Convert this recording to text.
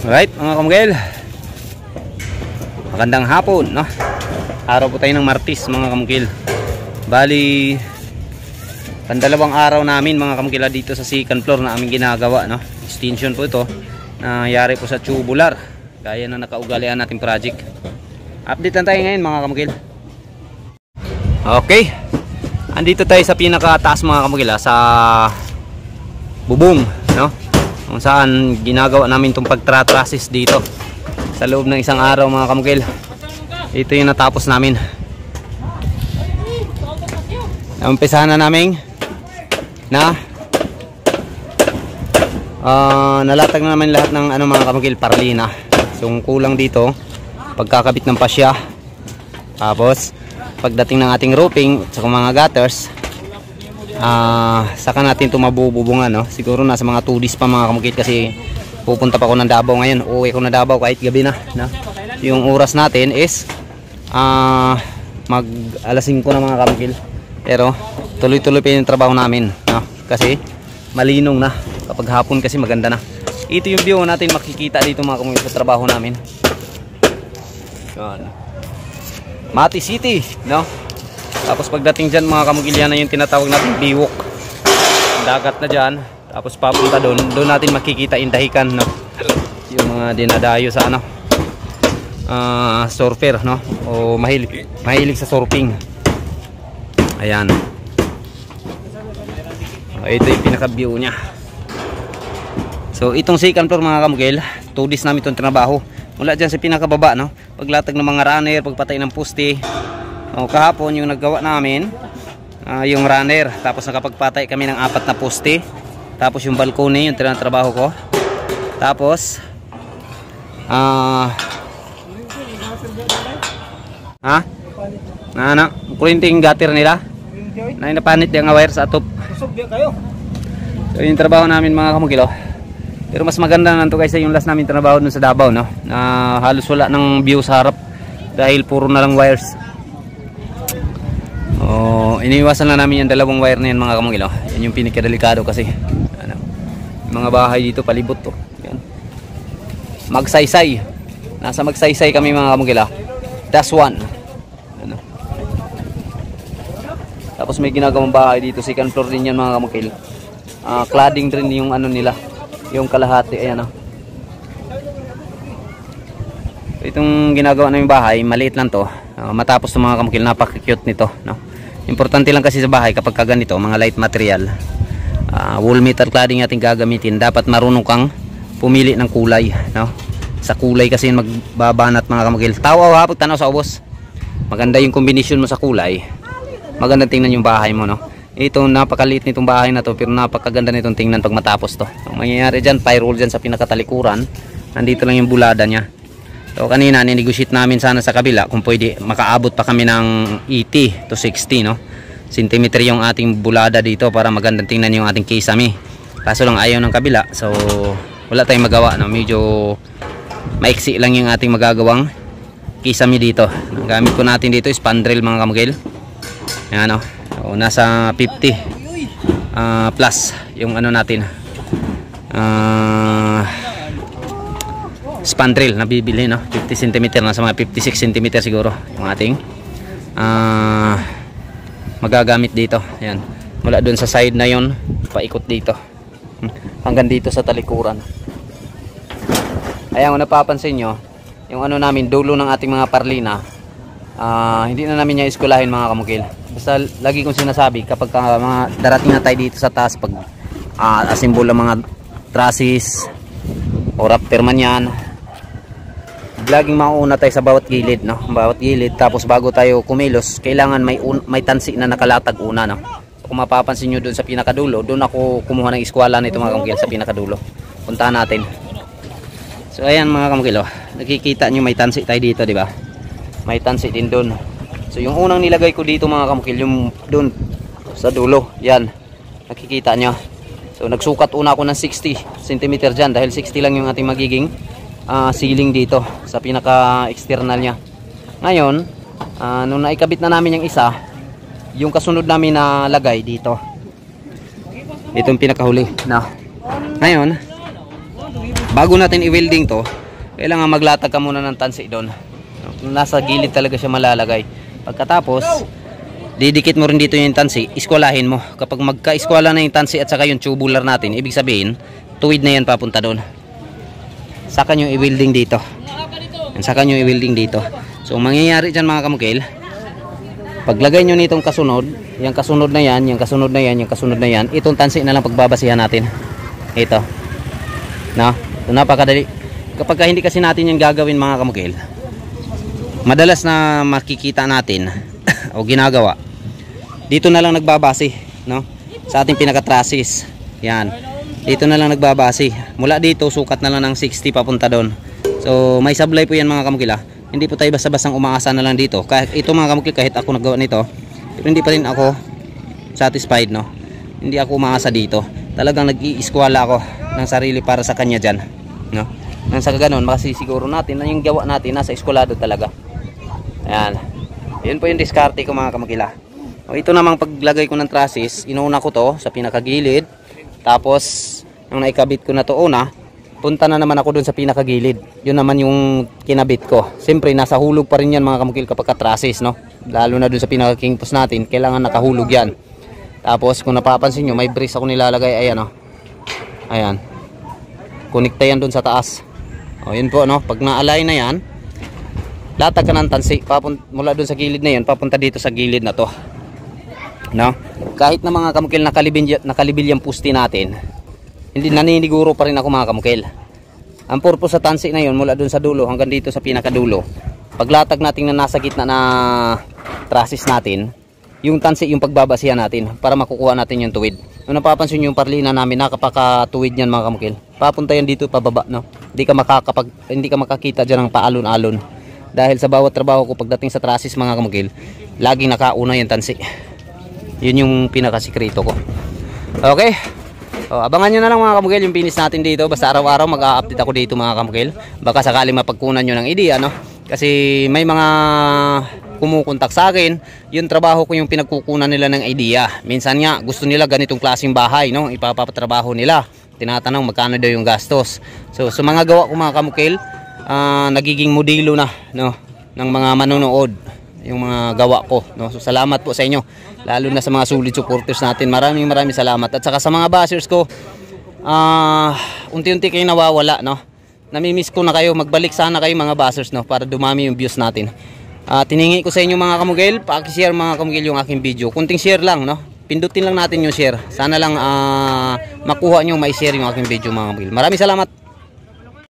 Alright mga kamukil, magandang hapon, no? Araw po tayo ng Martes mga kamukil. Bali, pandalawang araw namin mga kamukila dito sa second floor na aming ginagawa, no? Extension po ito, nangyari po sa tubular, gaya na nakaugalian nating project. Update lang tayo ngayon mga kamukil. Okay, andito tayo sa pinakataas mga kamukila, sa bubong, no? Kung saan ginagawa namin itong pagtratrasis dito sa loob ng isang araw mga kamukil. Ito yung natapos namin. Umpisahan na namin na nalatag na namin lahat ng mga kamukil, parlina. So kulang dito pagkakabit ng pasya, tapos pagdating ng ating roofing at mga gutters, saka natin ito mabububungan, no? Siguro nasa mga 2 days pa mga kamukil, kasi pupunta pa ako ng Davao ngayon. Uuwi ko na Davao kahit gabi na, no? Yung oras natin is mag alas 5 na mga kamukil, pero tuloy-tuloy pa yung trabaho namin, no? Kasi malinong na kapag hapon, kasi maganda na. Ito yung view natin makikita dito mga kamukil sa trabaho namin. Yan, Mati City, no? Tapos pagdating dyan mga kamukil, yan na yung tinatawag natin biwok, dagat na dyan. Tapos papunta doon natin makikita indahikan, no? Yung mga dinadayo sa surfer, no? O mahilig sa surfing. Ayan, ito yung pinaka view nya. So itong second floor mga kamukil, 2 days namin itong trabaho. Mula dyan sa pinakababa, no? Paglatag ng mga runner, pagpatay ng poste. Kahapon yung naggawa namin, yung runner, tapos nakapagpatay kami ng 4 na poste. Tapos yung balcony, yung tinatrabaho ko. Tapos kulinting gutter nila na inapanit yung wire sa atop. So yung trabaho namin mga kamukilo. Pero mas maganda na ito kaysa yung last namin trabaho dun sa Davao, no? Na halos wala ng view sa harap dahil puro na lang wires. Iniiwasan lang namin yung 2 wire na yan mga kamukilo. Yan yung pinakadelikado kasi yung mga bahay dito palibot to. Yan. Magsaysay. Nasa Magsaysay kami mga kamukilo. That's one. Tapos may ginagawang bahay dito, second floor din yan mga kamukil. Cladding din yung nila, yung kalahati. Ayan, itong ginagawa namin bahay, maliit lang to. Matapos to mga kamukil, napaka-cute nito, no? Importante lang kasi sa bahay kapag kaganito, mga light material, wall metal cladding ating gagamitin. Dapat marunong kang pumili ng kulay, no? Sa kulay kasi magbabanat mga kamukil. Tawa pag tanaw sa ubos, maganda yung combination mo sa kulay, maganda tingnan yung bahay mo, no? Ito, napakaliit nitong bahay na to, pero napakaganda nitong tingnan pag matapos to. Ang mangyayari dyan, pyrol dyan sa pinakatalikuran, nandito lang yung bulada nya. So kanina ninegotiate namin sana sa kabila kung pwede makaabot pa kami ng 80 to 60, no? Centimeter yung ating bulada dito para magandang tingnan yung ating kisame. Kaso lang ayaw ng kabila, so wala tayong magawa, no? Medyo maiksi lang yung ating magagawang kisame dito. Ang gamit ko natin dito is pandrel mga kamukil. Yan, no? So, nasa 50 plus yung natin, spandrel na bibili, no? 50 cm, nasa mga 56 cm siguro yung ating magagamit dito. Ayan, mula dun sa side na yon, paikot dito hanggang dito sa talikuran. Ayan, kung napapansin nyo, yung namin, dulo ng ating mga parlina, hindi na namin niya iskulahin mga kamukil. Basta lagi kong sinasabi, kapag mga darating na tayo dito sa taas, pag assemble ang mga trusses o rafter man yan, laging mauna tayo sa bawat gilid, no? Bawat gilid. Tapos bago tayo kumilos, kailangan may tansi na nakalatag una, no? So, kung mapapansin nyo doon sa pinakadulo, doon ako kumuha ng eskwala nito mga kamukil, sa pinakadulo. Puntahan natin. So ayan mga kamukil, nakikita nyo may tansi tayo dito, di ba? May tansi din doon. So yung unang nilagay ko dito mga kamukil, yung doon sa dulo, yan, nakikita nyo. So nagsukat una ako ng 60 cm dyan, dahil 60 lang yung ating magiging ceiling dito sa pinaka external nya. Ngayon nung naikabit na namin yung isa, yung kasunod namin na lagay dito, itong pinakahuli na. Ngayon Bago natin i-welding to, kailangan maglatag ka muna ng tansi doon. Nasa gilid talaga siya malalagay. Pagkatapos, didikit mo rin dito yung tansi, iskwalahin mo. Kapag magka-iskwala na yung tansi at saka yung tubular natin, ibig sabihin, tuwid na yan papunta doon. Saka nyo i-welding dito. Saka nyo i-welding dito. So, mangyayari dyan mga kamukil, paglagay nyo nitong kasunod, yung kasunod na yan, yung kasunod na yan, yung kasunod na yan, itong tansi na lang pagbabasihan natin. Ito. No? So, napakadali. Kapag hindi kasi natin yung gagawin mga kamukil, madalas na makikita natin o ginagawa, dito na lang nagbabase, no? Sa ating pinaka-trusses. Yan. Dito na lang nagbabase. Mula dito, sukat na lang ng 60 papunta doon. So, may sablay po yan mga kamukil. Hindi po tayo basta-bastang umaasa na lang dito. Kahit ito mga kamukil, kahit ako naggawa nito, pero hindi pa rin ako satisfied, no? Hindi ako umaasa dito. Talagang nag-iiskwala ako ng sarili para sa kanya dyan, no? Nang sa ganoon, makasisiguro natin na yung gawa natin nasa eskwalado talaga. Ayan. Yun po yung diskarte ko mga kamakila. O, ito namang paglagay ko ng trusses, inuuna ko to sa pinakagilid. Tapos, nung naikabit ko na to una, punta na naman ako dun sa pinakagilid. Yun naman yung kinabit ko. Siyempre, nasa hulog pa rin yan mga kamukil kapag ka-trusses, no? Lalo na dun sa pinaka-king post natin, kailangan nakahulog yan. Tapos, kung napapansin nyo, may brace ako nilalagay. Ayan, o. Ayan. Kunikta yan dun sa taas. O, yun po, no? Pag na-align na yan, latag ka ng tansi mula dun sa gilid na yun, papunta dito sa gilid na to, no? Kahit na mga kamukil nakalibil yung pusti natin, hindi, naniniguro pa rin ako mga kamukil. Ang purpose sa tansi na yun, mula dun sa dulo hanggang dito sa pinakadulo, paglatag natin na nasa gitna na trusses natin, yung tansi yung pagbabasihan natin para makukuha natin yung tuwid. Kung napapansin nyo yung parlina namin, nakapakatuwid yan mga kamukil, papunta yan dito pababa, no? Hindi ka makakita dyan ng paalon-alon. Dahil sa bawat trabaho ko pagdating sa trusses mga kamukil, laging nakauna yung tansi. Yun yung pinakasikreto ko. Okay, o, abangan nyo na lang mga kamukil yung finish natin dito. Basta araw-araw mag-a-update ako dito mga kamukil. Baka sakaling mapagkunan nyo ng idea, no? Kasi may mga kumukontak sa akin, yung trabaho ko yung pinagkukunan nila ng idea. Minsan nga gusto nila ganitong klaseng bahay, no? Ipapatrabaho nila, tinatanong magkano daw yung gastos. So sa mga gawa ko mga kamukil, nagiging modelo na, no, ng mga manonood yung mga gawa ko, no? So salamat po sa inyo, lalo na sa mga solid supporters natin. Maraming salamat. At saka sa mga bashers ko, unti-unti kayo nawawala, no? Namimiss ko na kayo. Magbalik sana kayo mga bashers, no, para dumami yung views natin. Tiningi ko sa inyo mga kamugil, paki-share mga kamugil yung aking video. Kunting share lang, no? Pindutin lang natin yung share. Sana lang makuha nyo, mai-share yung aking video mga kamugil. Maraming salamat.